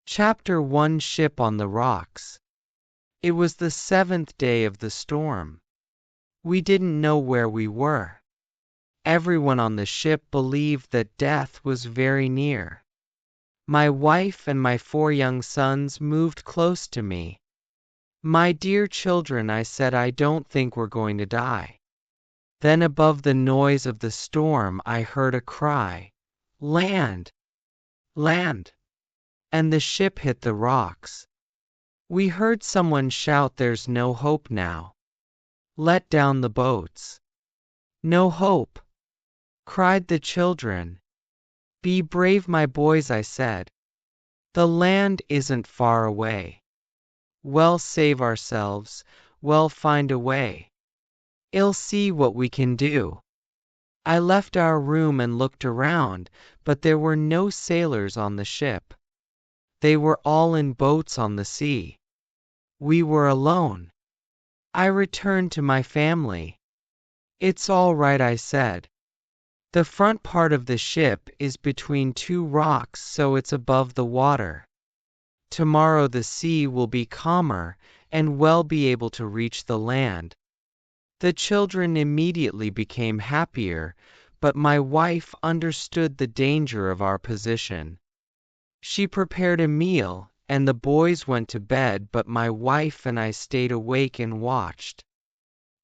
Chapter 1 Ship on the Rocks. It was the 7th day of the storm. We didn't know where we were. Everyone on the ship believed that death was very near. My wife and my 4 young sons moved close to me. "My dear children," I said, "I don't think we're going to die." Then above the noise of the storm I heard a cry, "Land! Land!" And the ship hit the rocks. We heard someone shout, "There's no hope now. Let down the boats." "No hope?" cried the children. "Be brave, my boys," I said. "The land isn't far away. We'll save ourselves, we'll find a way. I'll see what we can do." I left our room and looked around, but there were no sailors on the ship. They were all in boats on the sea. We were alone. I returned to my family. "It's all right," I said. "The front part of the ship is between 2 rocks, so it's above the water. Tomorrow the sea will be calmer, and we'll be able to reach the land." The children immediately became happier, but my wife understood the danger of our position. She prepared a meal, and the boys went to bed, but my wife and I stayed awake and watched.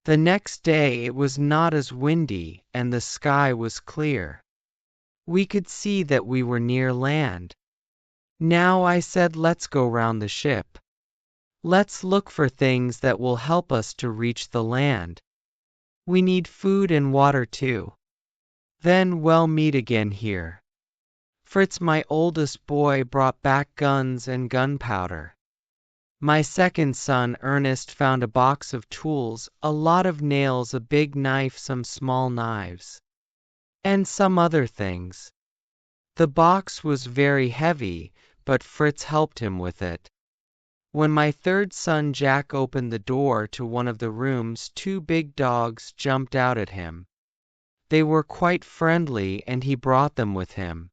The next day it was not as windy, and the sky was clear. We could see that we were near land. "Now," I said, "let's go round the ship. Let's look for things that will help us to reach the land. We need food and water too. Then we'll meet again here." Fritz, my oldest boy, brought back guns and gunpowder. My second son, Ernest, found a box of tools, a lot of nails, a big knife, some small knives, and some other things. The box was very heavy, but Fritz helped him with it. When my third son, Jack, opened the door to one of the rooms, 2 big dogs jumped out at him. They were quite friendly, and he brought them with him.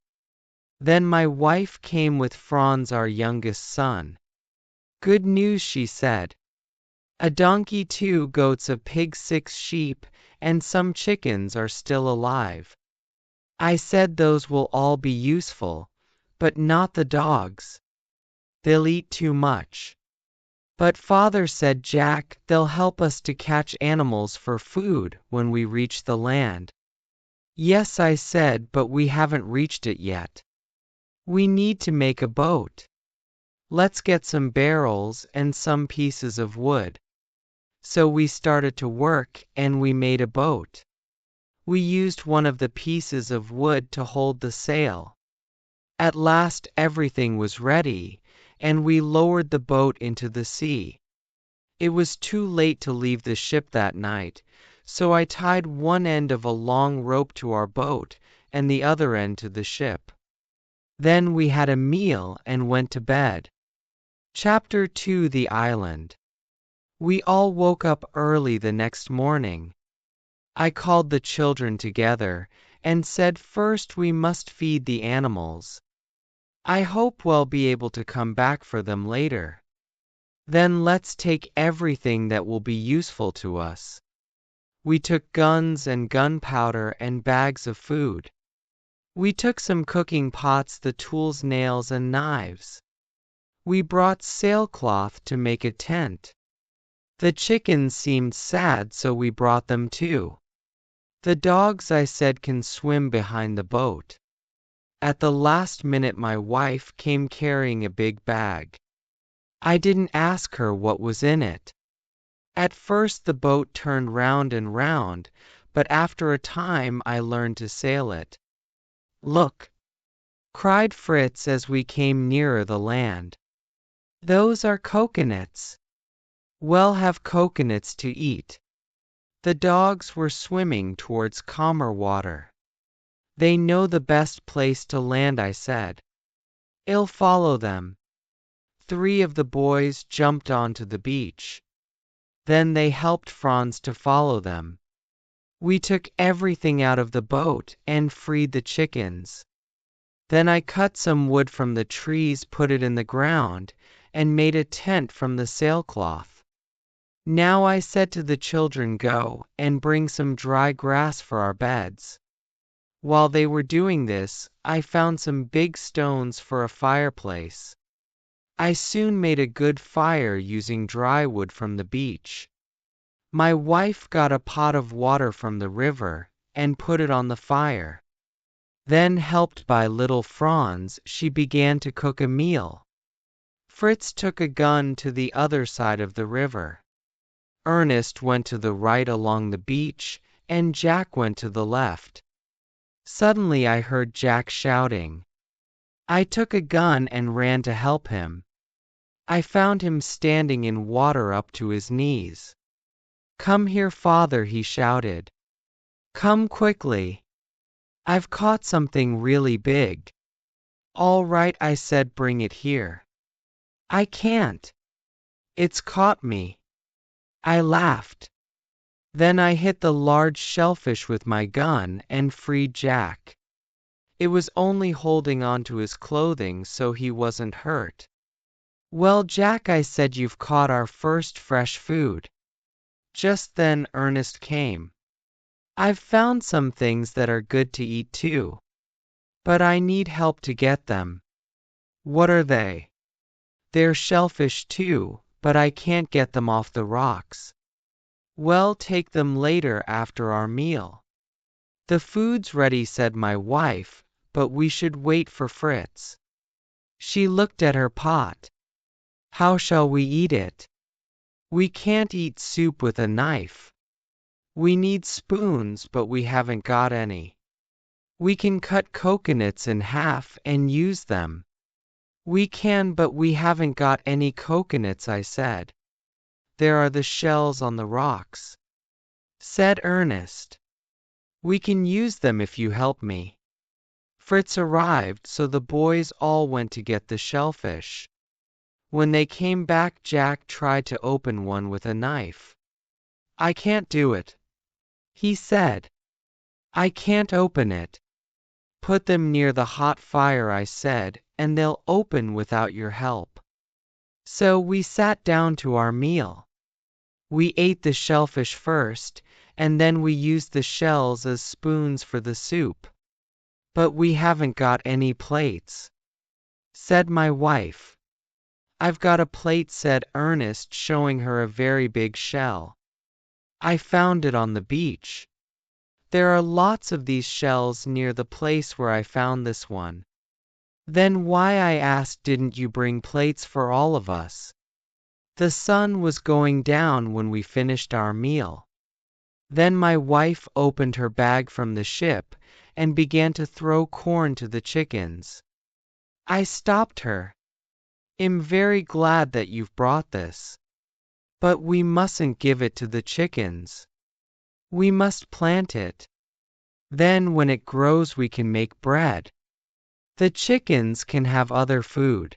Then my wife came with Franz, our youngest son. "Good news," she said. "A donkey, 2 goats, a pig, 6 sheep, and some chickens are still alive." I said, "Those will all be useful, but not the dogs. They'll eat too much." "But father," said Jack, "they'll help us to catch animals for food when we reach the land." "Yes," I said, "but we haven't reached it yet. We need to make a boat. Let's get some barrels and some pieces of wood." So we started to work, and we made a boat. We used one of the pieces of wood to hold the sail. At last everything was ready, and we lowered the boat into the sea. It was too late to leave the ship that night, so I tied one end of a long rope to our boat and the other end to the ship. Then we had a meal and went to bed. Chapter 2 The Island. We all woke up early the next morning. I called the children together and said, "First we must feed the animals. I hope we'll be able to come back for them later. Then let's take everything that will be useful to us." We took guns and gunpowder and bags of food. We took some cooking pots, the tools, nails, and knives. We brought sailcloth to make a tent. The chickens seemed sad, so we brought them too. The dogs, I said, can swim behind the boat. At the last minute my wife came carrying a big bag. I didn't ask her what was in it. At first the boat turned round and round, but after a time I learned to sail it. "Look!" cried Fritz as we came nearer the land. "Those are coconuts. We'll have coconuts to eat." The dogs were swimming towards calmer water. "They know the best place to land," I said. "I'll follow them." 3 of the boys jumped onto the beach. Then they helped Franz to follow them. We took everything out of the boat and freed the chickens. Then I cut some wood from the trees, put it in the ground, and made a tent from the sailcloth. Now I said to the children, "Go and bring some dry grass for our beds." While they were doing this, I found some big stones for a fireplace. I soon made a good fire using dry wood from the beach. My wife got a pot of water from the river and put it on the fire. Then, helped by little Franz, she began to cook a meal. Fritz took a gun to the other side of the river. Ernest went to the right along the beach, and Jack went to the left. Suddenly I heard Jack shouting. I took a gun and ran to help him. I found him standing in water up to his knees. "Come here, father," he shouted. "Come quickly. I've caught something really big." "All right," I said, "bring it here." "I can't. It's caught me." I laughed. Then I hit the large shellfish with my gun and freed Jack. It was only holding on to his clothing, so he wasn't hurt. "Well, Jack," I said, "you've caught our first fresh food." Just then Ernest came. "I've found some things that are good to eat too. But I need help to get them." "What are they?" "They're shellfish too, but I can't get them off the rocks." "Well, take them later after our meal." "The food's ready," said my wife, "but we should wait for Fritz." She looked at her pot. "How shall we eat it? We can't eat soup with a knife. We need spoons, but we haven't got any." "We can cut coconuts in half and use them." "We can, but we haven't got any coconuts," I said. "There are the shells on the rocks," said Ernest. "We can use them if you help me." Fritz arrived, so the boys all went to get the shellfish. When they came back, Jack tried to open one with a knife. "I can't do it," he said. "I can't open it." "Put them near the hot fire," I said, "and they'll open without your help." So we sat down to our meal. We ate the shellfish first, and then we used the shells as spoons for the soup. "But we haven't got any plates," said my wife. "I've got a plate," said Ernest, showing her a very big shell. "I found it on the beach. There are lots of these shells near the place where I found this one." "Then why," I asked, "didn't you bring plates for all of us?" The sun was going down when we finished our meal. Then my wife opened her bag from the ship and began to throw corn to the chickens. I stopped her. "I'm very glad that you've brought this. But we mustn't give it to the chickens. We must plant it. Then when it grows we can make bread. The chickens can have other food."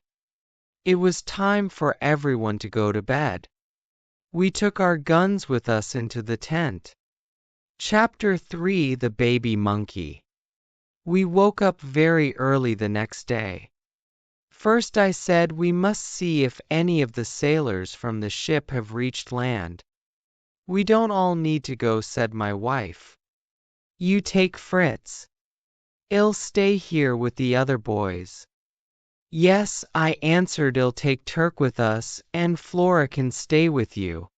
It was time for everyone to go to bed. We took our guns with us into the tent. Chapter 3: The Baby Monkey. We woke up very early the next day. First I said we must see if any of the sailors from the ship have reached land. "We don't all need to go," said my wife. "You take Fritz. I'll stay here with the other boys." "Yes," I answered, "I'll take Turk with us, and Flora can stay with you."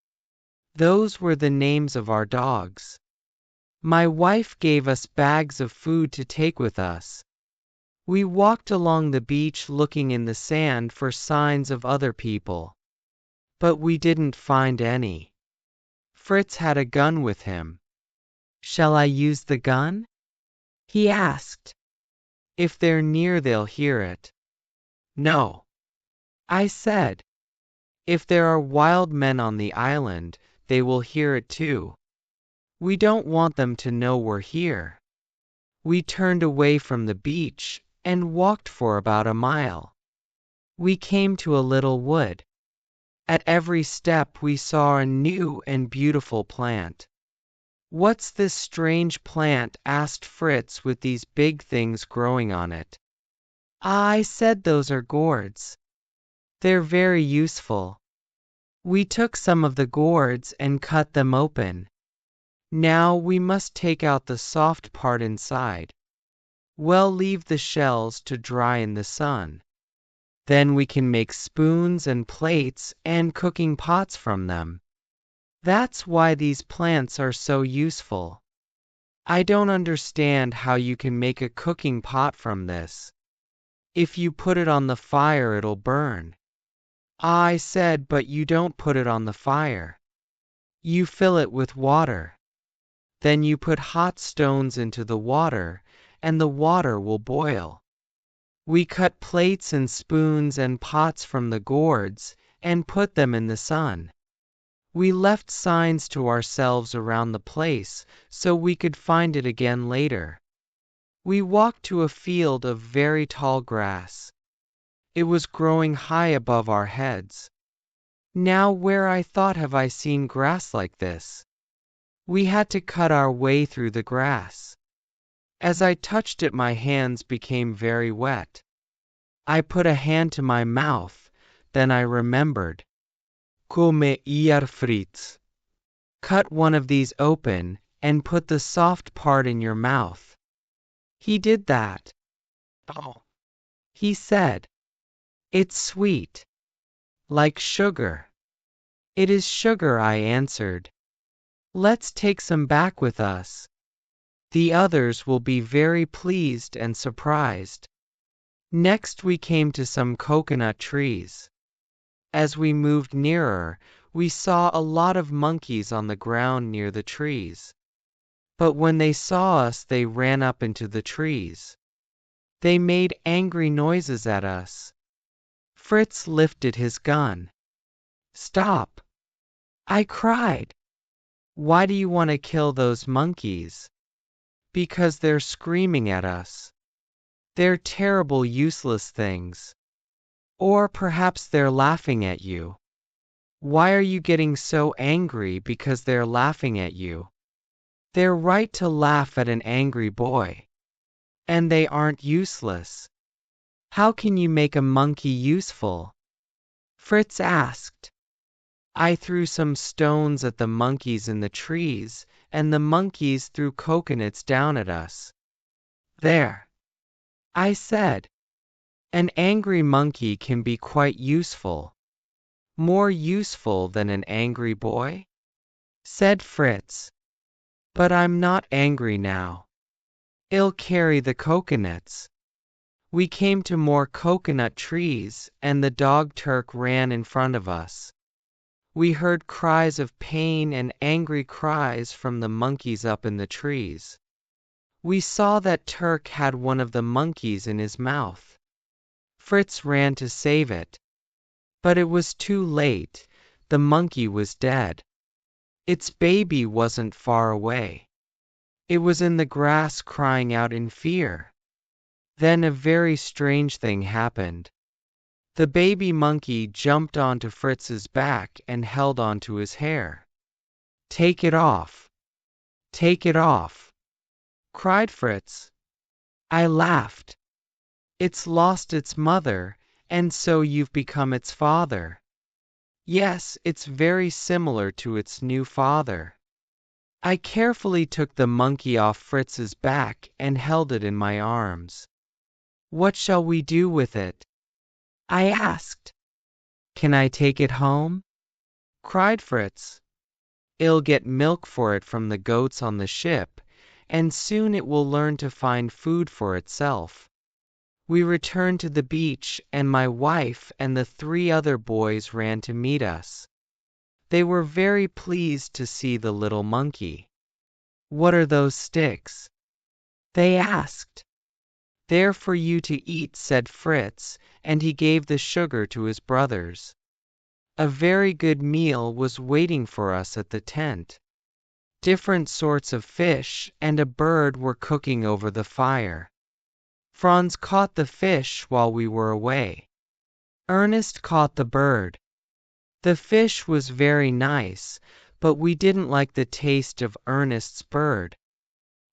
Those were the names of our dogs. My wife gave us bags of food to take with us. We walked along the beach looking in the sand for signs of other people. But we didn't find any. Fritz had a gun with him. "Shall I use the gun?" he asked. "If they're near they'll hear it." "No," I said. "If there are wild men on the island, they will hear it too. We don't want them to know we're here." We turned away from the beach and walked for about a mile. We came to a little wood. At every step we saw a new and beautiful plant. "What's this strange plant?" asked Fritz, "with these big things growing on it?" I said those are gourds. They're very useful. We took some of the gourds and cut them open. Now we must take out the soft part inside. Well, leave the shells to dry in the sun. Then we can make spoons and plates and cooking pots from them. That's why these plants are so useful. I don't understand how you can make a cooking pot from this. If you put it on the fire, it'll burn. I said, but you don't put it on the fire. You fill it with water. Then you put hot stones into the water, and the water will boil. We cut plates and spoons and pots from the gourds and put them in the sun. We left signs to ourselves around the place so we could find it again later. We walked to a field of very tall grass. It was growing high above our heads. Now where, I thought, have I seen grass like this? We had to cut our way through the grass. As I touched it, my hands became very wet. I put a hand to my mouth, then I remembered. Come hier, Fritz. Cut one of these open and put the soft part in your mouth. He did that. Oh, he said. It's sweet. Like sugar. It is sugar, I answered. Let's take some back with us. The others will be very pleased and surprised. Next we came to some coconut trees. As we moved nearer, we saw a lot of monkeys on the ground near the trees. But when they saw us, they ran up into the trees. They made angry noises at us. Fritz lifted his gun. Stop! I cried. Why do you want to kill those monkeys? Because they're screaming at us. They're terrible, useless things. Or perhaps they're laughing at you. Why are you getting so angry because they're laughing at you? They're right to laugh at an angry boy. And they aren't useless. How can you make a monkey useful? Fritz asked. I threw some stones at the monkeys in the trees, and the monkeys threw coconuts down at us. There, I said. An angry monkey can be quite useful. More useful than an angry boy? Said Fritz. But I'm not angry now. I'll carry the coconuts. We came to more coconut trees, and the dog Turk ran in front of us. We heard cries of pain and angry cries from the monkeys up in the trees. We saw that Turk had one of the monkeys in his mouth. Fritz ran to save it. But it was too late, the monkey was dead. Its baby wasn't far away. It was in the grass crying out in fear. Then a very strange thing happened. The baby monkey jumped onto Fritz's back and held onto his hair. Take it off! Take it off! Cried Fritz. I laughed. It's lost its mother, and so you've become its father. Yes, it's very similar to its new father. I carefully took the monkey off Fritz's back and held it in my arms. What shall we do with it? I asked. Can I take it home? Cried Fritz. I'll get milk for it from the goats on the ship, and soon it will learn to find food for itself. We returned to the beach, and my wife and the 3 other boys ran to meet us. They were very pleased to see the little monkey. What are those sticks? They asked. They're for you to eat, said Fritz, and he gave the sugar to his brothers. A very good meal was waiting for us at the tent. Different sorts of fish and a bird were cooking over the fire. Franz caught the fish while we were away. Ernest caught the bird. The fish was very nice, but we didn't like the taste of Ernest's bird.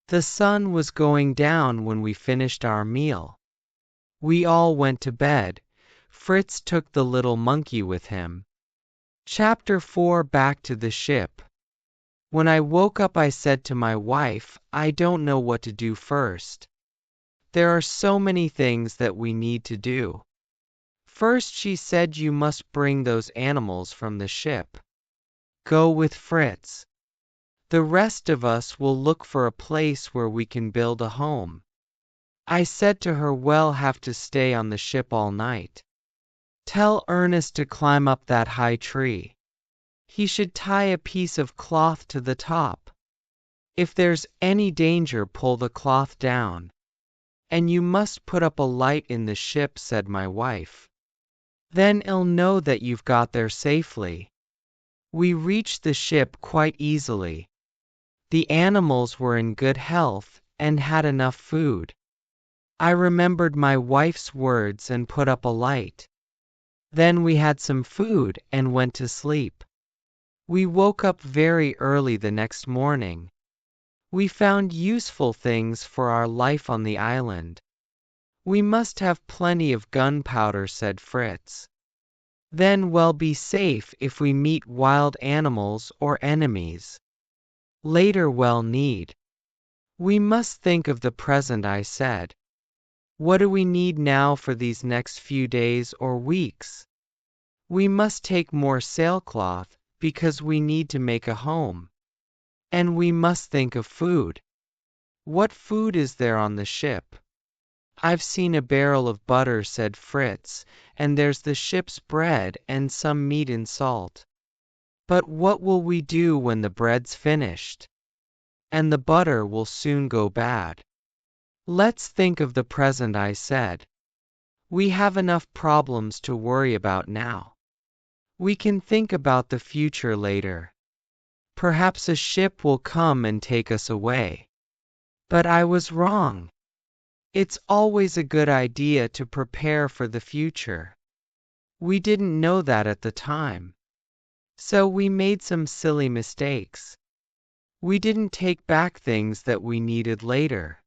The sun was going down when we finished our meal. We all went to bed. Fritz took the little monkey with him. Chapter 4. Back to the ship. When I woke up, I said to my wife, I don't know what to do first. There are so many things that we need to do. First, she said, you must bring those animals from the ship. Go with Fritz. The rest of us will look for a place where we can build a home. I said to her, we'll have to stay on the ship all night. Tell Ernest to climb up that high tree. He should tie a piece of cloth to the top. If there's any danger, pull the cloth down. And you must put up a light in the ship, said my wife. Then he'll know that you've got there safely. We reached the ship quite easily. The animals were in good health and had enough food. I remembered my wife's words and put up a light. Then we had some food and went to sleep. We woke up very early the next morning. We found useful things for our life on the island. We must have plenty of gunpowder, said Fritz. Then we'll be safe if we meet wild animals or enemies. Later we'll need. We must think of the present, I said. What do we need now for these next few days or weeks? We must take more sailcloth, because we need to make a home. And we must think of food. What food is there on the ship? I've seen a barrel of butter, said Fritz, and there's the ship's bread and some meat and salt. But what will we do when the bread's finished? And the butter will soon go bad. Let's think of the present, I said. We have enough problems to worry about now. We can think about the future later. Perhaps a ship will come and take us away. But I was wrong. It's always a good idea to prepare for the future. We didn't know that at the time. So we made some silly mistakes. We didn't take back things that we needed later.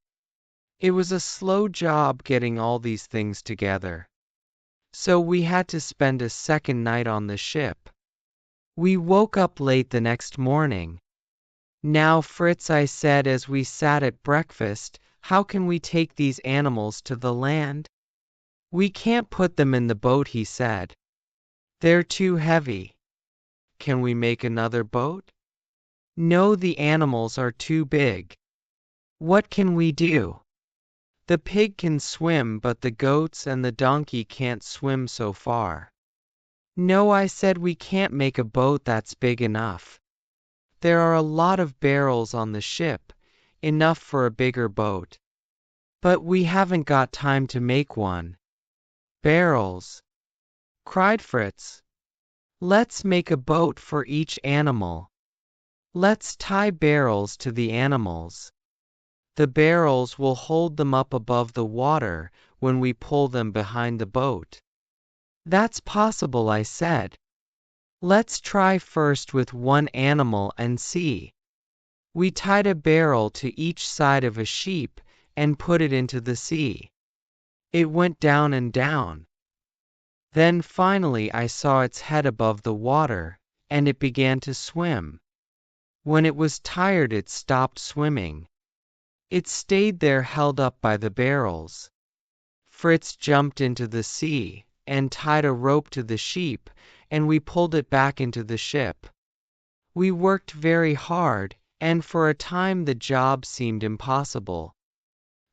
It was a slow job getting all these things together. So we had to spend a second night on the ship. We woke up late the next morning. Now, Fritz, I said as we sat at breakfast, how can we take these animals to the land? We can't put them in the boat, he said. They're too heavy. Can we make another boat? No, the animals are too big. What can we do? The pig can swim, but the goats and the donkey can't swim so far. No, I said, we can't make a boat that's big enough. There are a lot of barrels on the ship, enough for a bigger boat. But we haven't got time to make one. Barrels, cried Fritz. Let's make a boat for each animal. Let's tie barrels to the animals. The barrels will hold them up above the water when we pull them behind the boat. That's possible, I said. Let's try first with one animal and see. We tied a barrel to each side of a sheep and put it into the sea. It went down and down. Then finally I saw its head above the water, and it began to swim. When it was tired, it stopped swimming. It stayed there, held up by the barrels. Fritz jumped into the sea and tied a rope to the sheep, and we pulled it back into the ship. We worked very hard, and for a time the job seemed impossible.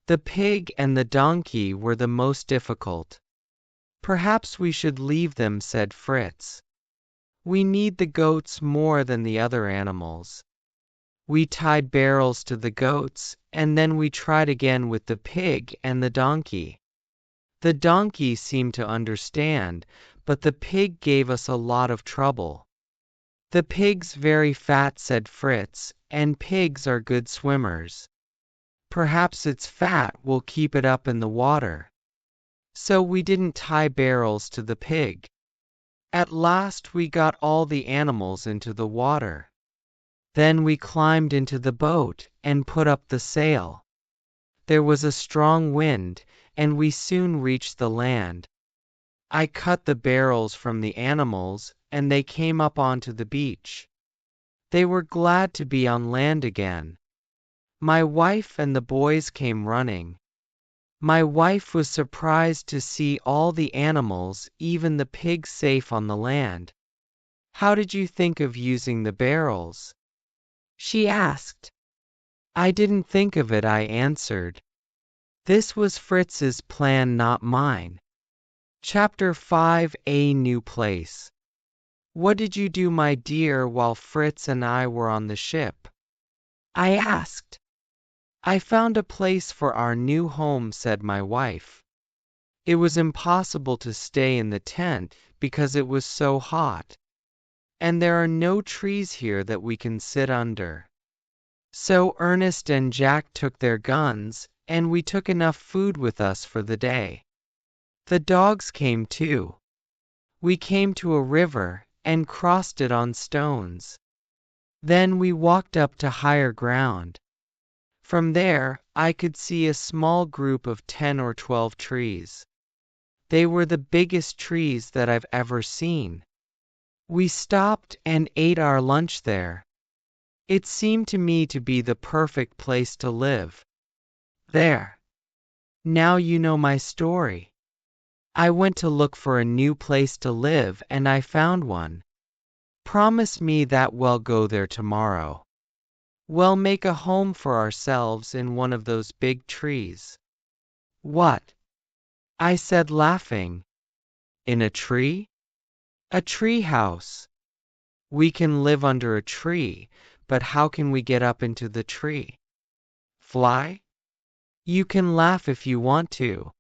The pig and the donkey were the most difficult. Perhaps we should leave them, said Fritz. We need the goats more than the other animals. We tied barrels to the goats, and then we tried again with the pig and the donkey. The donkey seemed to understand, but the pig gave us a lot of trouble. The pig's very fat, said Fritz, and pigs are good swimmers. Perhaps its fat will keep it up in the water. So we didn't tie barrels to the pig. At last we got all the animals into the water. Then we climbed into the boat and put up the sail. There was a strong wind, and we soon reached the land. I cut the barrels from the animals, and they came up onto the beach. They were glad to be on land again. My wife and the boys came running. My wife was surprised to see all the animals, even the pigs, safe on the land. "How did you think of using the barrels?" she asked. "I didn't think of it," I answered. This was Fritz's plan, not mine. Chapter 5: A New Place. "What did you do, my dear, while Fritz and I were on the ship?" I asked. "I found a place for our new home," said my wife. "It was impossible to stay in the tent because it was so hot. And there are no trees here that we can sit under. So Ernest and Jack took their guns, and we took enough food with us for the day. The dogs came too. We came to a river and crossed it on stones. Then we walked up to higher ground. From there, I could see a small group of 10 or 12 trees. They were the biggest trees that I've ever seen. We stopped and ate our lunch there. It seemed to me to be the perfect place to live. There. Now you know my story. I went to look for a new place to live and I found one. Promise me that we'll go there tomorrow. We'll make a home for ourselves in one of those big trees." "What?" I said, laughing. "In a tree?" "A tree house. We can live under a tree, but how can we get up into the tree? Fly? You can laugh if you want to.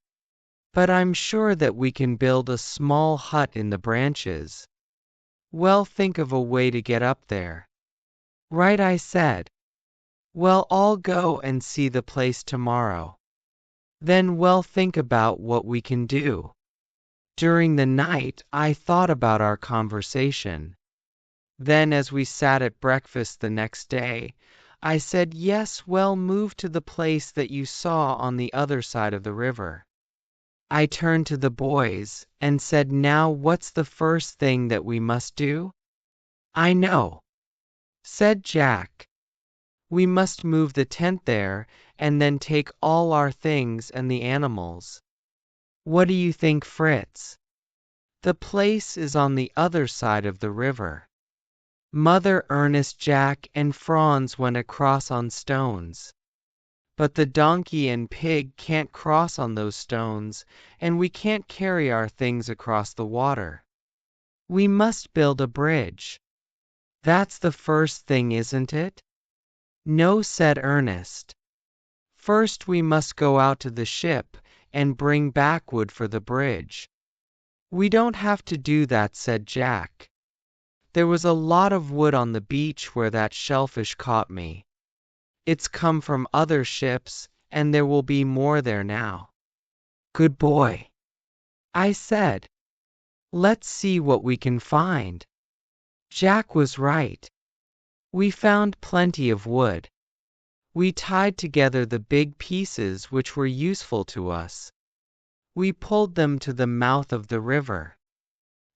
But I'm sure that we can build a small hut in the branches. Well, think of a way to get up there." "Right," I said. "Well, I'll go and see the place tomorrow. Then we'll think about what we can do." During the night, I thought about our conversation. Then, as we sat at breakfast the next day, I said, "Yes, we'll move to the place that you saw on the other side of the river." I turned to the boys and said, "Now what's the first thing that we must do?" "I know," said Jack. "We must move the tent there and then take all our things and the animals." "What do you think, Fritz?" "The place is on the other side of the river." Mother, Ernest, Jack, and Franz went across on stones. "But the donkey and pig can't cross on those stones, and we can't carry our things across the water. We must build a bridge." "That's the first thing, isn't it?" "No," said Ernest. "First we must go out to the ship and bring back wood for the bridge." "We don't have to do that," said Jack. "There was a lot of wood on the beach where that shellfish caught me. It's come from other ships, and there will be more there now." "Good boy," I said. "Let's see what we can find." Jack was right. We found plenty of wood. We tied together the big pieces which were useful to us. We pulled them to the mouth of the river.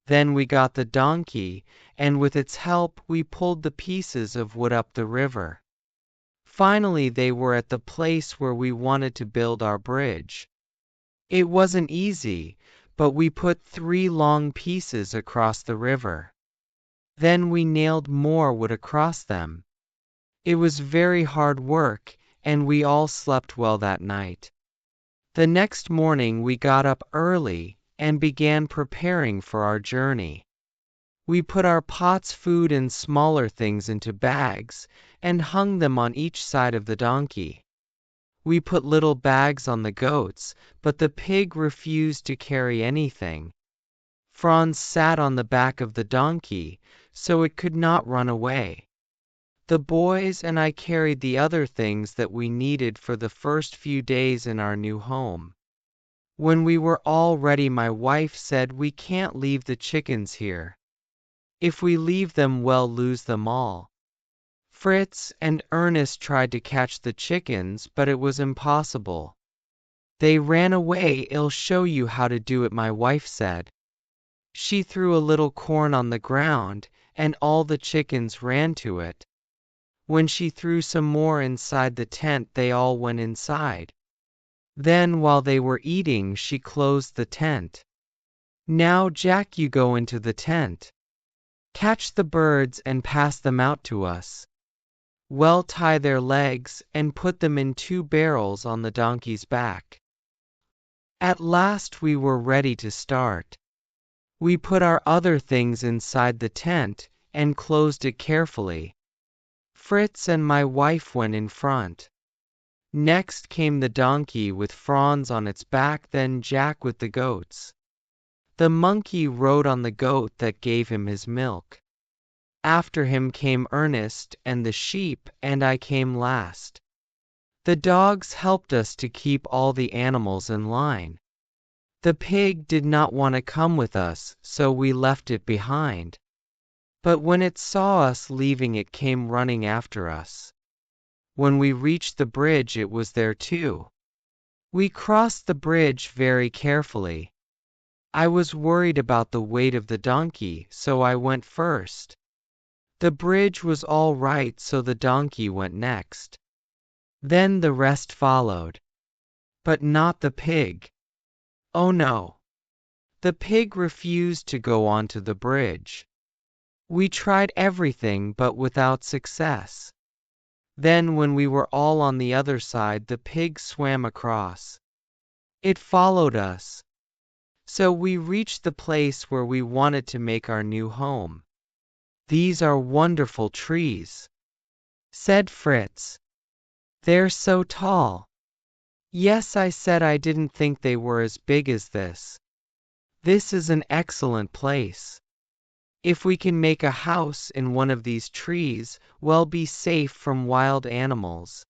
Then we got the donkey, and with its help we pulled the pieces of wood up the river. Finally they were at the place where we wanted to build our bridge. It wasn't easy, but we put 3 long pieces across the river. Then we nailed more wood across them. It was very hard work, and we all slept well that night. The next morning we got up early and began preparing for our journey. We put our pots, food, and smaller things into bags and hung them on each side of the donkey. We put little bags on the goats, but the pig refused to carry anything. Franz sat on the back of the donkey, so it could not run away. The boys and I carried the other things that we needed for the first few days in our new home. When we were all ready, my wife said, "We can't leave the chickens here. If we leave them, we'll lose them all." Fritz and Ernest tried to catch the chickens, but it was impossible. They ran away. I'll show you how to do it, my wife said. She threw a little corn on the ground, and all the chickens ran to it. When she threw some more inside the tent, they all went inside. Then, while they were eating, she closed the tent. Now, Jack, you go into the tent. Catch the birds and pass them out to us. Well, tie their legs and put them in 2 barrels on the donkey's back. At last we were ready to start. We put our other things inside the tent and closed it carefully. Fritz and my wife went in front. Next came the donkey with Franz on its back, then Jack with the goats. The monkey rode on the goat that gave him his milk. After him came Ernest and the sheep, and I came last. The dogs helped us to keep all the animals in line. The pig did not want to come with us, so we left it behind. But when it saw us leaving, it came running after us. When we reached the bridge, it was there too. We crossed the bridge very carefully. I was worried about the weight of the donkey, so I went first. The bridge was all right, so the donkey went next. Then the rest followed. But not the pig. Oh no! The pig refused to go onto the bridge. We tried everything but without success. Then when we were all on the other side, the pig swam across. It followed us. So we reached the place where we wanted to make our new home. These are wonderful trees, said Fritz. They're so tall. Yes, I said, I didn't think they were as big as this. This is an excellent place. If we can make a house in one of these trees, we'll be safe from wild animals.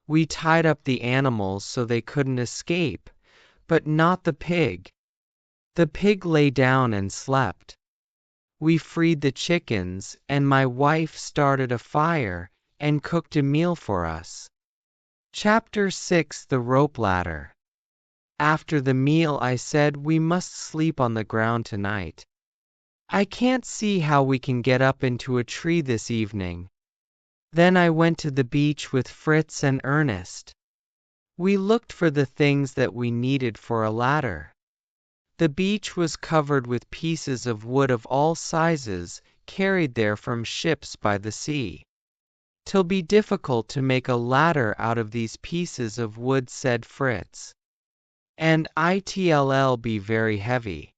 We tied up the animals so they couldn't escape, but not the pig. The pig lay down and slept. We freed the chickens, and my wife started a fire and cooked a meal for us. Chapter 6: The Rope Ladder. After the meal, I said, we must sleep on the ground tonight. I can't see how we can get up into a tree this evening. Then I went to the beach with Fritz and Ernest. We looked for the things that we needed for a ladder. The beach was covered with pieces of wood of all sizes, carried there from ships by the sea. "'Twill be difficult to make a ladder out of these pieces of wood," said Fritz. "And it'll be very heavy."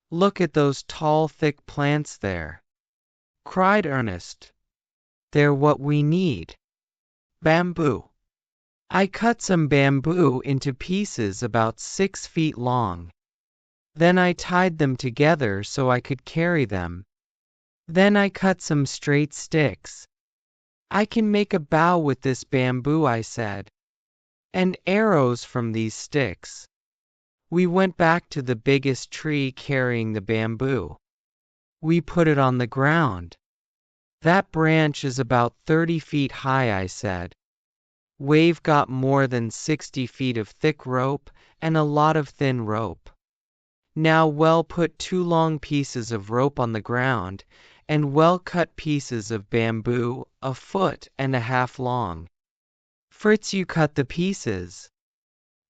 "Look at those tall, thick plants there," cried Ernest. "They're what we need. Bamboo." I cut some bamboo into pieces about 6 feet long. Then I tied them together so I could carry them. Then I cut some straight sticks. "I can make a bow with this bamboo," I said. "And arrows from these sticks." We went back to the biggest tree carrying the bamboo. We put it on the ground. "That branch is about 30 feet high," I said. "We've got more than 60 feet of thick rope and a lot of thin rope. Now we'll put 2 long pieces of rope on the ground, and we'll cut pieces of bamboo 1.5 feet long. Fritz, you cut the pieces.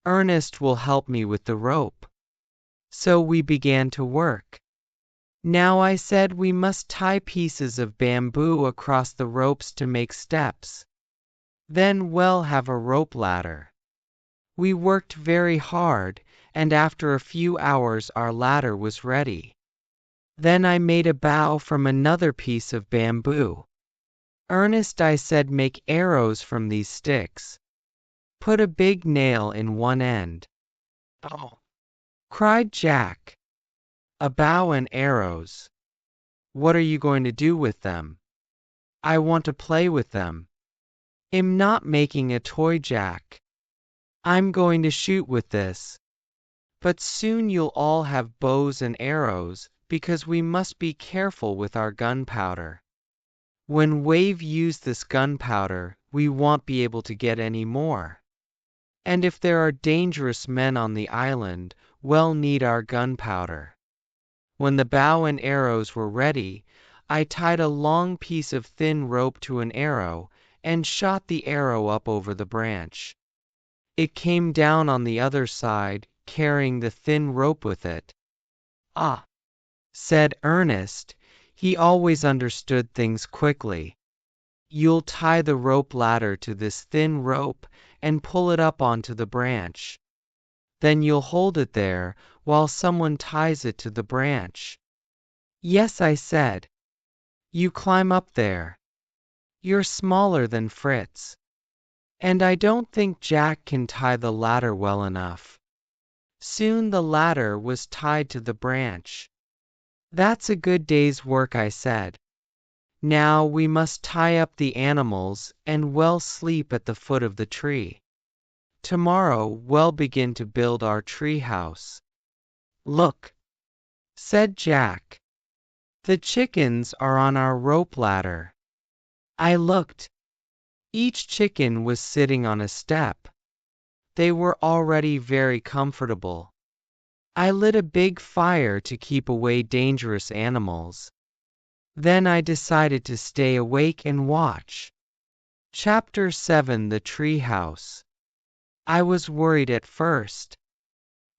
Ernest will help me with the rope." So we began to work. Now, I said, we must tie pieces of bamboo across the ropes to make steps. Then we'll have a rope ladder. We worked very hard, and after a few hours our ladder was ready. Then I made a bow from another piece of bamboo. "Ernest," I said, "make arrows from these sticks. Put a big nail in one end." "Oh!" cried Jack. "A bow and arrows. What are you going to do with them?" "I want to play with them." "I'm not making a toy, Jack. I'm going to shoot with this. But soon you'll all have bows and arrows, because we must be careful with our gunpowder. When we've used this gunpowder, we won't be able to get any more." And if there are dangerous men on the island, we'll need our gunpowder. When the bow and arrows were ready, I tied a long piece of thin rope to an arrow and shot the arrow up over the branch. It came down on the other side, carrying the thin rope with it. Ah, said Ernest. He always understood things quickly. You'll tie the rope ladder to this thin rope and pull it up onto the branch. Then you'll hold it there while someone ties it to the branch. Yes, I said. You climb up there. You're smaller than Fritz. And I don't think Jack can tie the ladder well enough. Soon the ladder was tied to the branch. That's a good day's work, I said. Now we must tie up the animals and we'll sleep at the foot of the tree. Tomorrow we'll begin to build our tree house. Look, said Jack. The chickens are on our rope ladder. I looked. Each chicken was sitting on a step. They were already very comfortable. I lit a big fire to keep away dangerous animals. Then I decided to stay awake and watch. Chapter 7: The Tree House. I was worried at first.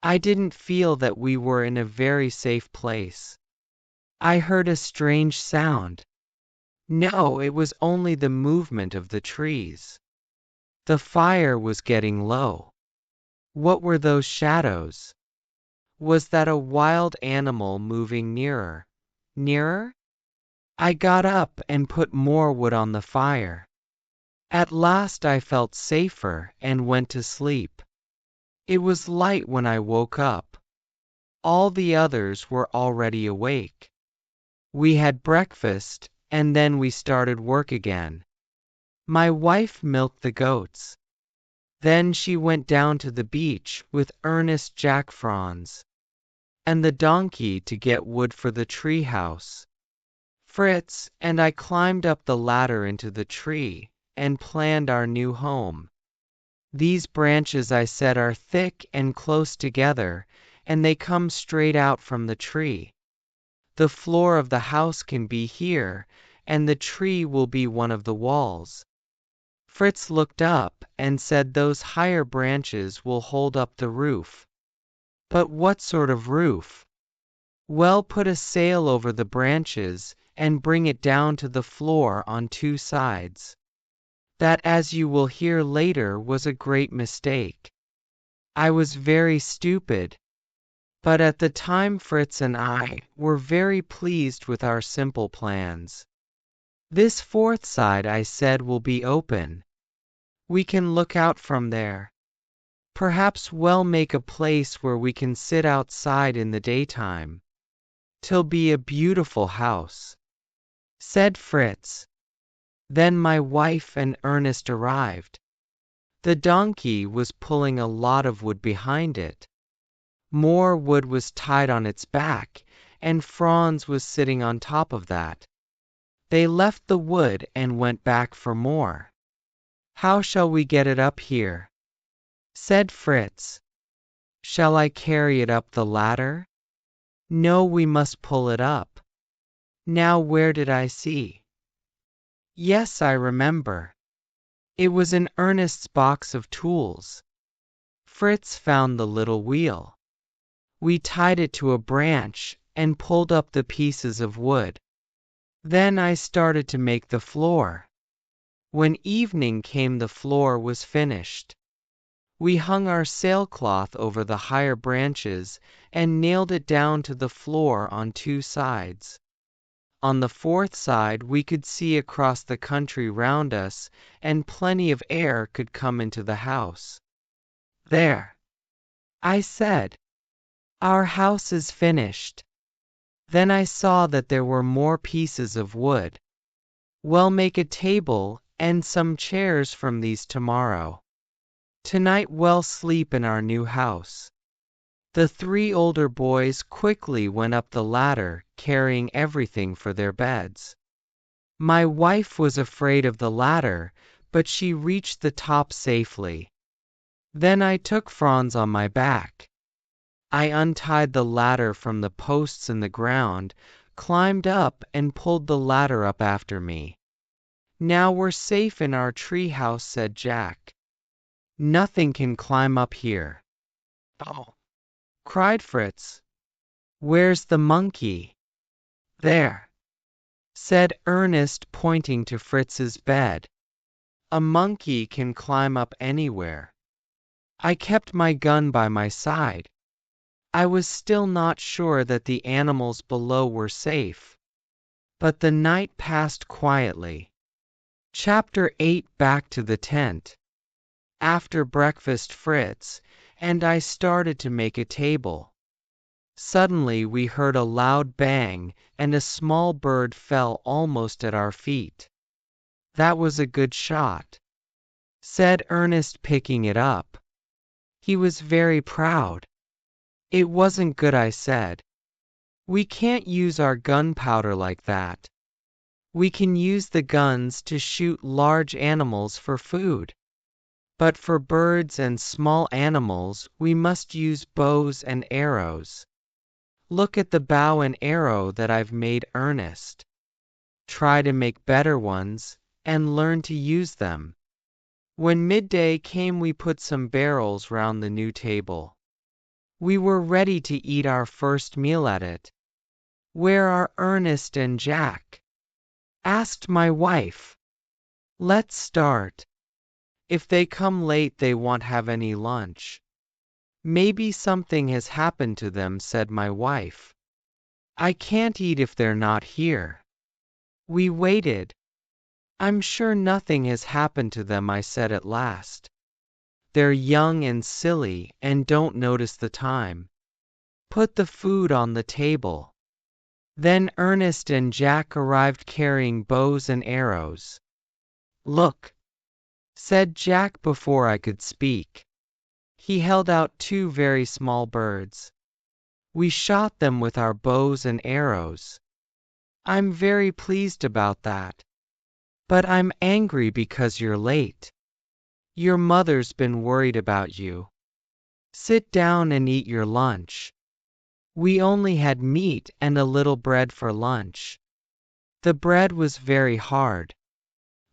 I didn't feel that we were in a very safe place. I heard a strange sound. No, it was only the movement of the trees. The fire was getting low. What were those shadows? Was that a wild animal moving nearer? Nearer? I got up and put more wood on the fire. At last I felt safer and went to sleep. It was light when I woke up. All the others were already awake. We had breakfast, and then we started work again. My wife milked the goats. Then she went down to the beach with Ernest, Jack, Franz, and the donkey to get wood for the tree house. Fritz and I climbed up the ladder into the tree and planned our new home. These branches, I said, are thick and close together, and they come straight out from the tree. The floor of the house can be here, and the tree will be one of the walls. Fritz looked up and said those higher branches will hold up the roof. But what sort of roof? Well, put a sail over the branches and bring it down to the floor on two sides. That, as you will hear later, was a great mistake. I was very stupid. But at the time Fritz and I were very pleased with our simple plans. This fourth side, I said, will be open. We can look out from there. Perhaps we'll make a place where we can sit outside in the daytime. 'Twill be a beautiful house, said Fritz. Then my wife and Ernest arrived. The donkey was pulling a lot of wood behind it. More wood was tied on its back, and Franz was sitting on top of that. They left the wood and went back for more. How shall we get it up here? Said Fritz. Shall I carry it up the ladder? No, we must pull it up. Now where did I see? Yes, I remember. It was in Ernest's box of tools. Fritz found the little wheel. We tied it to a branch and pulled up the pieces of wood. Then I started to make the floor. When evening came, the floor was finished. We hung our sailcloth over the higher branches and nailed it down to the floor on two sides. On the fourth side we could see across the country round us, and plenty of air could come into the house. There, I said. Our house is finished. Then I saw that there were more pieces of wood. We'll make a table and some chairs from these tomorrow. Tonight we'll sleep in our new house. The three older boys quickly went up the ladder, carrying everything for their beds. My wife was afraid of the ladder, but she reached the top safely. Then I took Franz on my back. I untied the ladder from the posts in the ground, climbed up, and pulled the ladder up after me. "Now we're safe in our tree house," said Jack. "Nothing can climb up here." "Oh!" cried Fritz. "Where's the monkey?" "There," said Ernest, pointing to Fritz's bed. "A monkey can climb up anywhere." I kept my gun by my side. I was still not sure that the animals below were safe. But the night passed quietly. Chapter 8. Back to the tent. After breakfast, Fritz and I started to make a table. Suddenly we heard a loud bang, and a small bird fell almost at our feet. "That was a good shot," said Ernest, picking it up. He was very proud. "It wasn't good," I said. "We can't use our gunpowder like that. We can use the guns to shoot large animals for food. But for birds and small animals, we must use bows and arrows. Look at the bow and arrow that I've made, Ernest. Try to make better ones, and learn to use them." When midday came, we put some barrels round the new table. We were ready to eat our first meal at it. "Where are Ernest and Jack?" asked my wife. "Let's start. If they come late, they won't have any lunch." "Maybe something has happened to them," said my wife. "I can't eat if they're not here." We waited. "I'm sure nothing has happened to them," I said at last. "They're young and silly and don't notice the time. Put the food on the table." Then Ernest and Jack arrived carrying bows and arrows. "Look," said Jack before I could speak. He held out two very small birds. We shot them with our bows and arrows. "I'm very pleased about that. But I'm angry because you're late. Your mother's been worried about you. Sit down and eat your lunch." We only had meat and a little bread for lunch. The bread was very hard.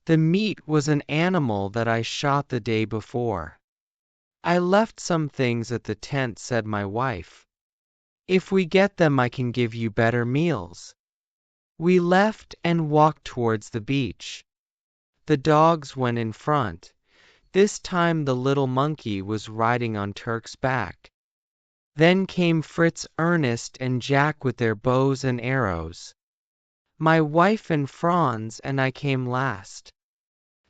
The meat was an animal that I shot the day before. "I left some things at the tent," said my wife. "If we get them, I can give you better meals." We left and walked towards the beach. The dogs went in front. This time the little monkey was riding on Turk's back. Then came Fritz, Ernest, and Jack with their bows and arrows. My wife and Franz and I came last.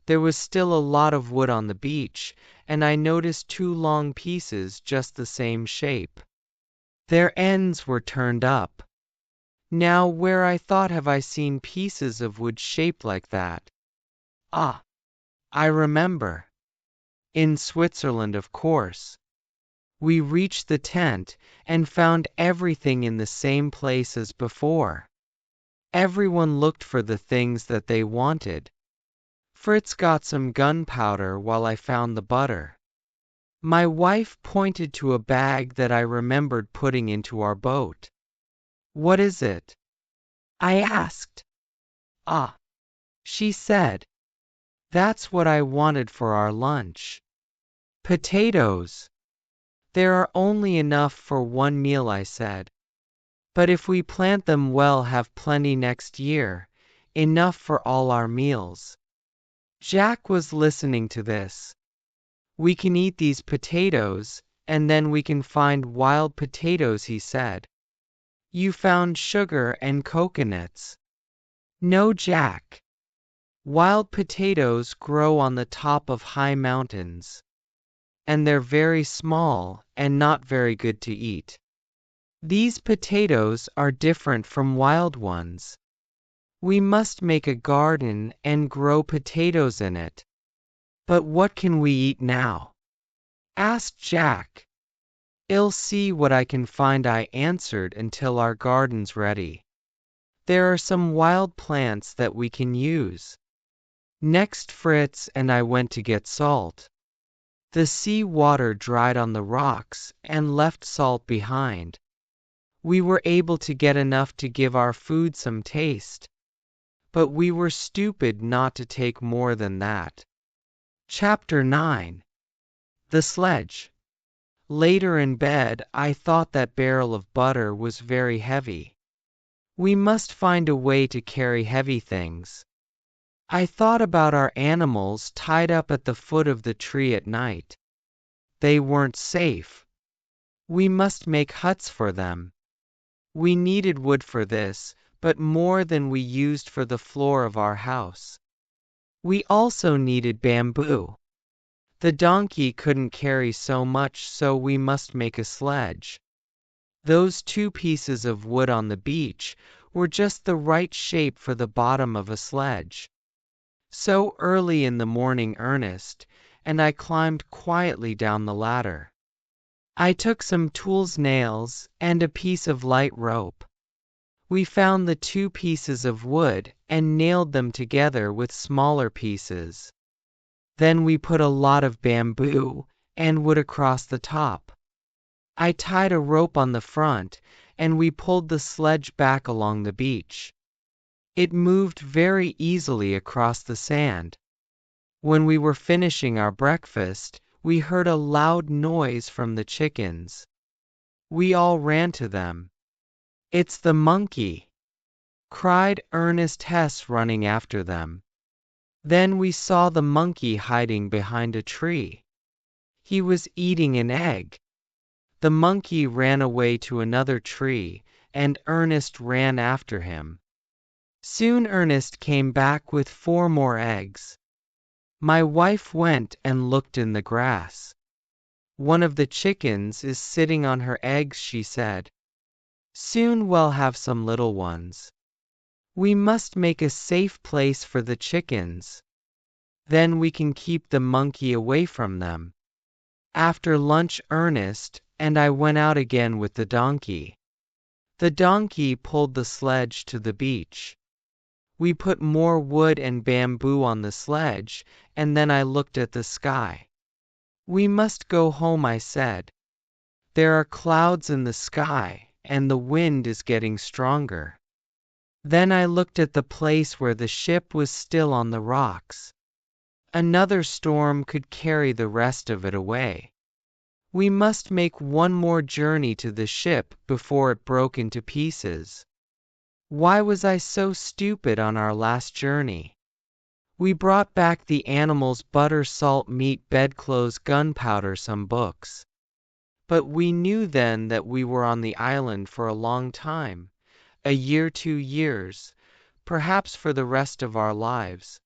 There was still a lot of wood on the beach, and I noticed two long pieces just the same shape. Their ends were turned up. Now, where, I thought, have I seen pieces of wood shaped like that? Ah, I remember. In Switzerland, of course. We reached the tent and found everything in the same place as before. Everyone looked for the things that they wanted. Fritz got some gunpowder while I found the butter. My wife pointed to a bag that I remembered putting into our boat. "What is it?" I asked. "Ah," she said. "That's what I wanted for our lunch. Potatoes." "There are only enough for one meal," I said. "But if we plant them, we'll have plenty next year, enough for all our meals." Jack was listening to this. "We can eat these potatoes, and then we can find wild potatoes," he said. "You found sugar and coconuts." "No, Jack. Wild potatoes grow on the top of high mountains. And they're very small and not very good to eat. These potatoes are different from wild ones. We must make a garden and grow potatoes in it." "But what can we eat now?" asked Jack. "I'll see what I can find," I answered, "until our garden's ready. There are some wild plants that we can use." Next, Fritz and I went to get salt. The sea water dried on the rocks and left salt behind. We were able to get enough to give our food some taste, but we were stupid not to take more than that. Chapter 9. The Sledge. Later in bed, I thought that barrel of butter was very heavy. We must find a way to carry heavy things. I thought about our animals tied up at the foot of the tree at night. They weren't safe. We must make huts for them. We needed wood for this, but more than we used for the floor of our house. We also needed bamboo. The donkey couldn't carry so much, so we must make a sledge. Those 2 pieces of wood on the beach were just the right shape for the bottom of a sledge. So early in the morning Ernest and I climbed quietly down the ladder. I took some tools, nails, and a piece of light rope. We found the 2 pieces of wood and nailed them together with smaller pieces. Then we put a lot of bamboo and wood across the top. I tied a rope on the front and we pulled the sledge back along the beach. It moved very easily across the sand. When we were finishing our breakfast, we heard a loud noise from the chickens. We all ran to them. "It's the monkey!" cried Ernest Hess, running after them. Then we saw the monkey hiding behind a tree. He was eating an egg. The monkey ran away to another tree, and Ernest ran after him. Soon Ernest came back with 4 more eggs. My wife went and looked in the grass. "One of the chickens is sitting on her eggs," she said. "Soon we'll have some little ones. We must make a safe place for the chickens. Then we can keep the monkey away from them." After lunch, Ernest and I went out again with the donkey. The donkey pulled the sledge to the beach. We put more wood and bamboo on the sledge, and then I looked at the sky. "We must go home," I said. "There are clouds in the sky, and the wind is getting stronger." Then I looked at the place where the ship was still on the rocks. Another storm could carry the rest of it away. We must make one more journey to the ship before it broke into pieces. Why was I so stupid on our last journey? We brought back the animals butter, salt, meat, bedclothes, gunpowder, some books. But we knew then that we were on the island for a long time, a year, 2 years, perhaps for the rest of our lives.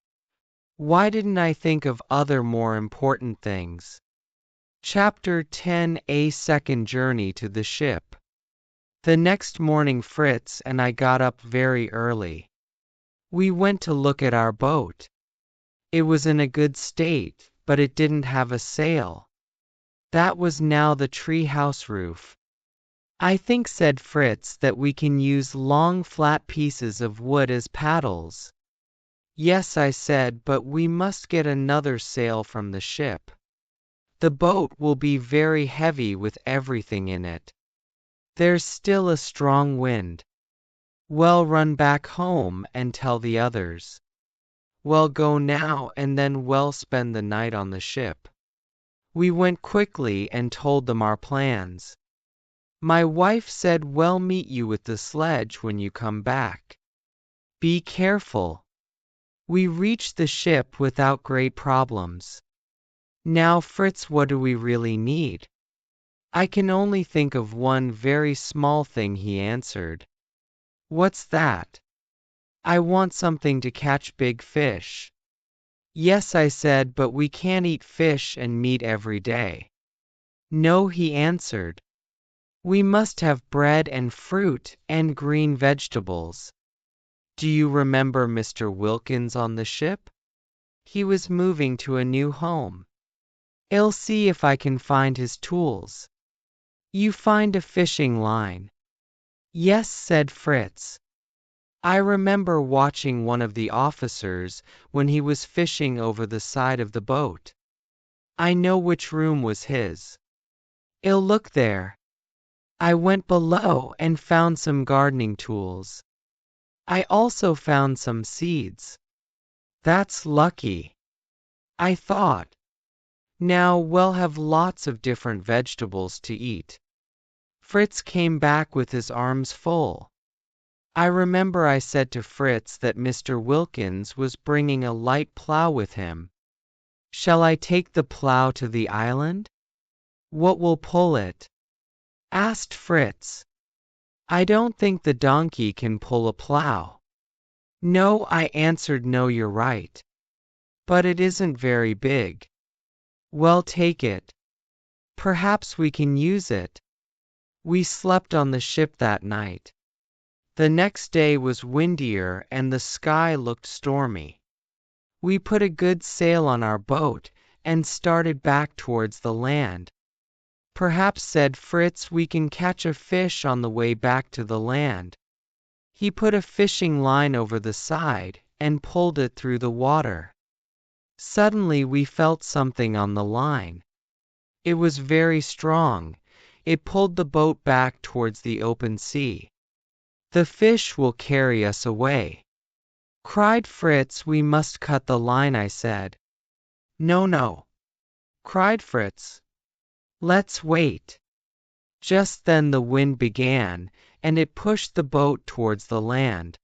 Why didn't I think of other more important things? Chapter 10. A Second Journey to the Ship. The next morning Fritz and I got up very early. We went to look at our boat. It was in a good state, but it didn't have a sail. That was now the treehouse roof. "I think," said Fritz, "that we can use long flat pieces of wood as paddles." "Yes," I said, "but we must get another sail from the ship. The boat will be very heavy with everything in it. There's still a strong wind." "Well, run back home and tell the others." "Well, go now and then we'll spend the night on the ship." We went quickly and told them our plans. My wife said, "We'll meet you with the sledge when you come back. Be careful." We reached the ship without great problems. "Now, Fritz, what do we really need?" "I can only think of one very small thing," he answered. "What's that?" "I want something to catch big fish." "Yes," I said, "but we can't eat fish and meat every day." "No," he answered. "We must have bread and fruit and green vegetables." Do you remember Mr. Wilkins on the ship? He was moving to a new home. I'll see if I can find his tools. You find a fishing line. Yes, said Fritz. I remember watching one of the officers when he was fishing over the side of the boat. I know which room was his. I'll look there. I went below and found some gardening tools. I also found some seeds. That's lucky, I thought. Now we'll have lots of different vegetables to eat. Fritz came back with his arms full. I remember I said to Fritz that Mr. Wilkins was bringing a light plow with him. Shall I take the plow to the island? What will pull it? Asked Fritz. I don't think the donkey can pull a plow. No, I answered, no, you're right. But it isn't very big. Well, take it. Perhaps we can use it. We slept on the ship that night. The next day was windier and the sky looked stormy. We put a good sail on our boat and started back towards the land. Perhaps, said Fritz, we can catch a fish on the way back to the land. He put a fishing line over the side and pulled it through the water. Suddenly we felt something on the line. It was very strong. It pulled the boat back towards the open sea. The fish will carry us away, cried Fritz. We must cut the line, I said. No, no, cried Fritz. Let's wait. Just then the wind began, and it pushed the boat towards the land.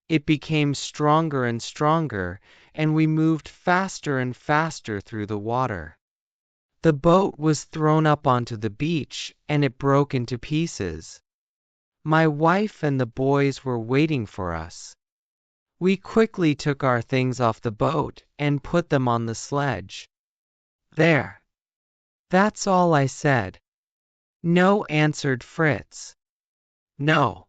It became stronger and stronger, and we moved faster and faster through the water. The boat was thrown up onto the beach, and it broke into pieces. My wife and the boys were waiting for us. We quickly took our things off the boat and put them on the sledge. There. That's all, I said. No, answered Fritz. No.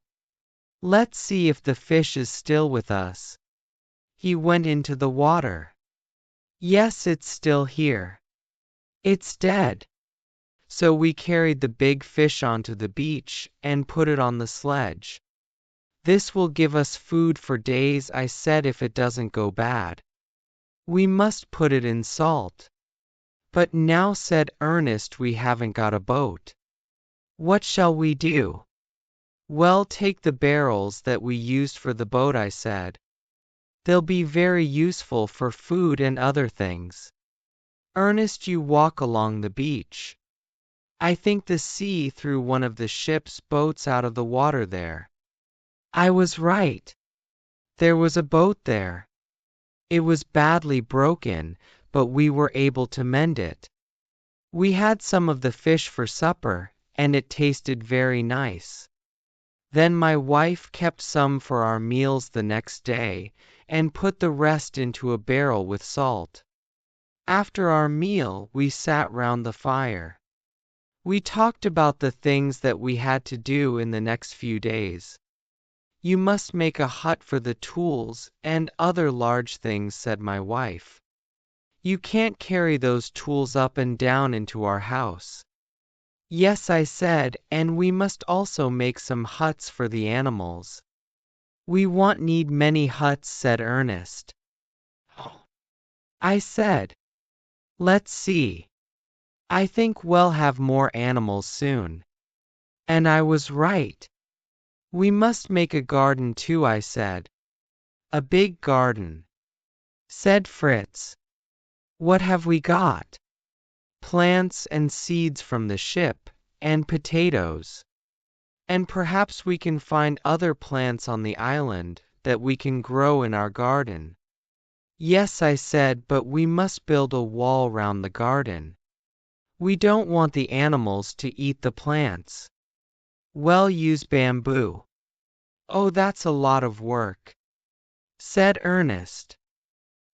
Let's see if the fish is still with us. He went into the water. Yes, it's still here. It's dead. So we carried the big fish onto the beach and put it on the sledge. This will give us food for days, I said, if it doesn't go bad. We must put it in salt. But now, said Ernest, we haven't got a boat. What shall we do? Well, take the barrels that we used for the boat, I said. They'll be very useful for food and other things. Ernest, you walk along the beach. I think the sea threw one of the ship's boats out of the water there. I was right. There was a boat there. It was badly broken, but we were able to mend it. We had some of the fish for supper, and it tasted very nice. Then my wife kept some for our meals the next day, and put the rest into a barrel with salt. After our meal, we sat round the fire. We talked about the things that we had to do in the next few days. You must make a hut for the tools and other large things, said my wife. You can't carry those tools up and down into our house. Yes, I said, and we must also make some huts for the animals. We won't need many huts, said Ernest. I said. Let's see. I think we'll have more animals soon. And I was right. We must make a garden too, I said. A big garden, said Fritz. What have we got? Plants and seeds from the ship, and potatoes. And perhaps we can find other plants on the island that we can grow in our garden. Yes, I said, but we must build a wall round the garden. We don't want the animals to eat the plants. Well, use bamboo. Oh, that's a lot of work, said Ernest.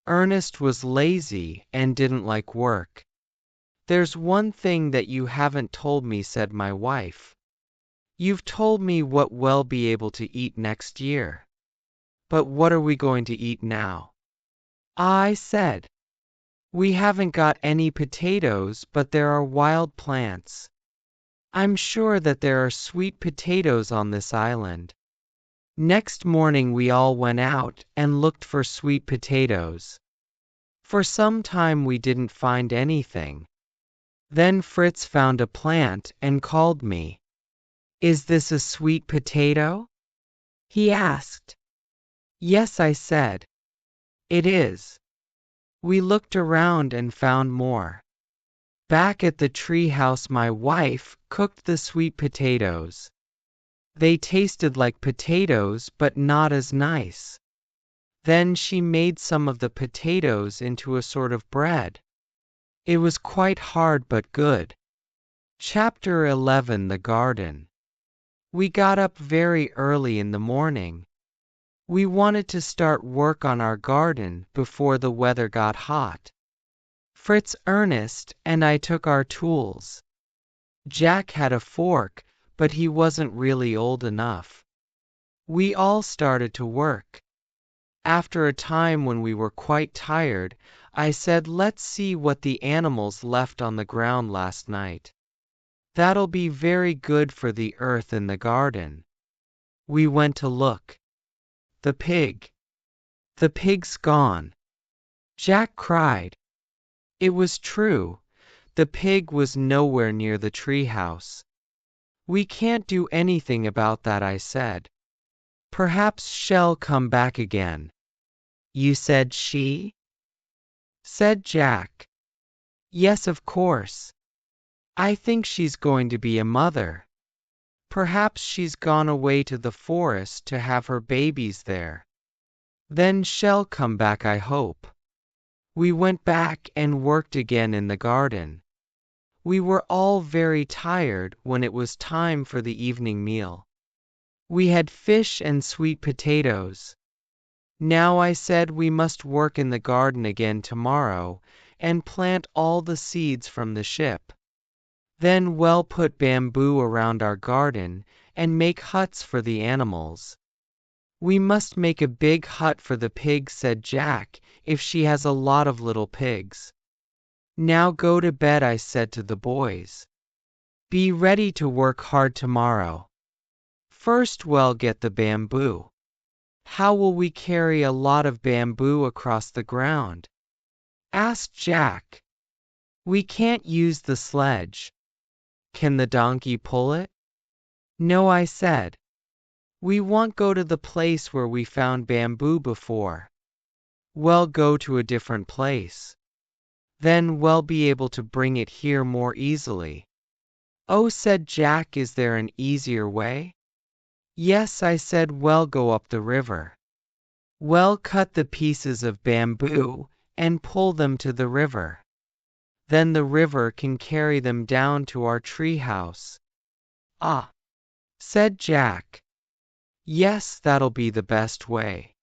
Ernest was lazy and didn't like work. There's one thing that you haven't told me, said my wife. You've told me what we'll be able to eat next year. But what are we going to eat now? I said. We haven't got any potatoes, but there are wild plants. I'm sure that there are sweet potatoes on this island. Next morning we all went out and looked for sweet potatoes. For some time we didn't find anything. Then Fritz found a plant and called me. "Is this a sweet potato?" he asked. "Yes," I said. "It is." We looked around and found more. Back at the tree house my wife cooked the sweet potatoes. They tasted like potatoes but not as nice. Then she made some of the potatoes into a sort of bread. It was quite hard but good. Chapter 11: The Garden. We got up very early in the morning. We wanted to start work on our garden before the weather got hot. Fritz, Ernest, and I took our tools. Jack had a fork, but he wasn't really old enough. We all started to work. After a time when we were quite tired, I said, "Let's see what the animals left on the ground last night. That'll be very good for the earth in the garden." We went to look. The pig. "The pig's gone," Jack cried. It was true. The pig was nowhere near the treehouse. "We can't do anything about that," I said. "Perhaps she'll come back again." "You said she?" said Jack. "Yes, of course. I think she's going to be a mother. Perhaps she's gone away to the forest to have her babies there. Then she'll come back, I hope." We went back and worked again in the garden. We were all very tired when it was time for the evening meal. We had fish and sweet potatoes. Now I said we must work in the garden again tomorrow and plant all the seeds from the ship. Then we'll put bamboo around our garden and make huts for the animals. "We must make a big hut for the pig," said Jack, "if she has a lot of little pigs." "Now go to bed," I said to the boys. "Be ready to work hard tomorrow. First we'll get the bamboo." "How will we carry a lot of bamboo across the ground?" asked Jack. "We can't use the sledge." "Can the donkey pull it?" "No," I said. "We won't go to the place where we found bamboo before. We'll go to a different place. Then we'll be able to bring it here more easily." "Oh," said Jack, "is there an easier way?" "Yes," I said, "we'll go up the river. We'll cut the pieces of bamboo and pull them to the river. Then the river can carry them down to our tree house." "Ah," said Jack. "Yes, that'll be the best way."